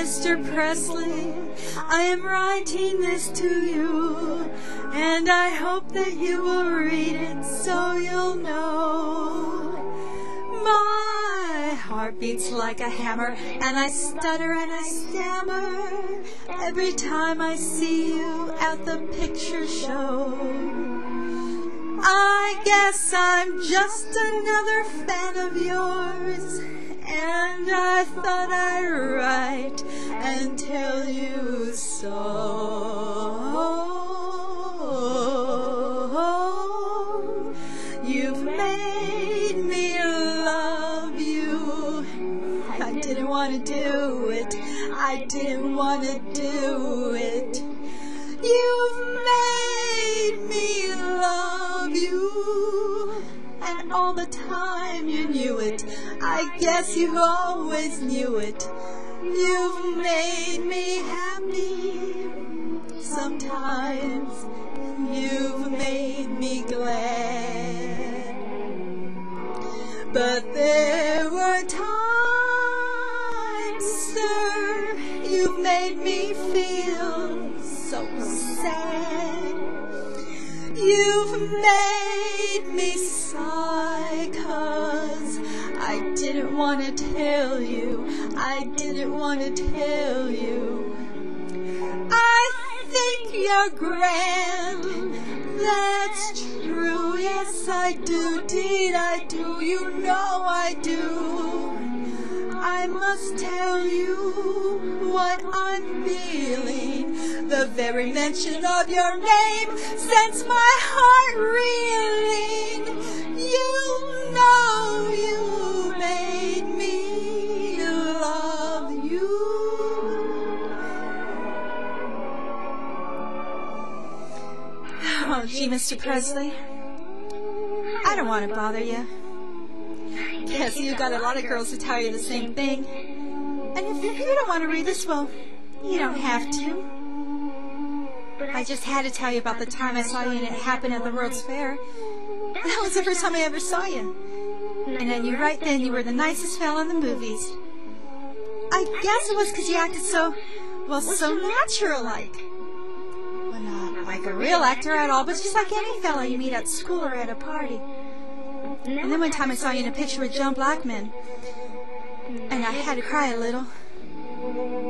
Mr. Presley, I am writing this to you, and I hope that you will read it so you'll know. My heart beats like a hammer, and I stutter and I stammer every time I see you at the picture show. I guess I'm just another fan of yours, and I thought I'd write and tell you so. You've made me love you. I didn't want to do it. I didn't want to do it. You've made me love you. And all the time you knew it. I guess you always knew it. You've made me happy sometimes. You've made me glad. But there were times, sir, you've made me feel so sad. You've made me sigh, 'cause I didn't want to tell you. I didn't want to tell you. I think you're grand, that's true, yes I do, deed I do, you know I do. I must tell you what I'm feeling. The very mention of your name sends my heart reeling. You know you made me love you. Oh, gee, Mr. Presley, I don't want to bother you. Guess you got a lot of girls who tell you the same thing. And if you don't want to read this, well, you don't have to. I just had to tell you about the time I saw you and it happened at the World's Fair. That was the first time I ever saw you. And I knew right then you were the nicest fella in the movies. I guess it was because you acted so natural-like. Well, not like a real actor at all, but just like any fella you meet at school or at a party. And then one time I saw you in a picture with John Blackman, and I had to cry a little,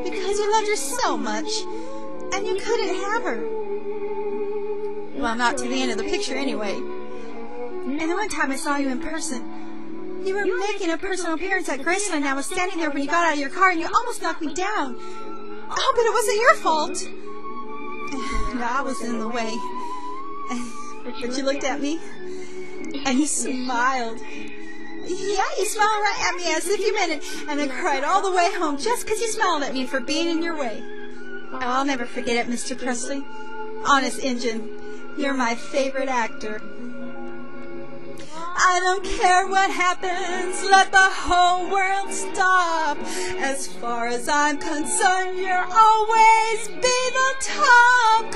because you loved her so much, and you couldn't have her. Well, not to the end of the picture anyway. And then one time I saw you in person. You were making a personal appearance at Graceland, and I was standing there when you got out of your car, and you almost knocked me down. Oh, but it wasn't your fault. No, I was in the way. But you looked at me, and you smiled. Yeah, you smiled right at me as if you meant it, and I cried all the way home just because you smiled at me for being in your way. Oh, I'll never forget it, Mr. Presley. Honest Injun, you're my favorite actor. I don't care what happens, let the whole world stop. As far as I'm concerned, you'll always be the top.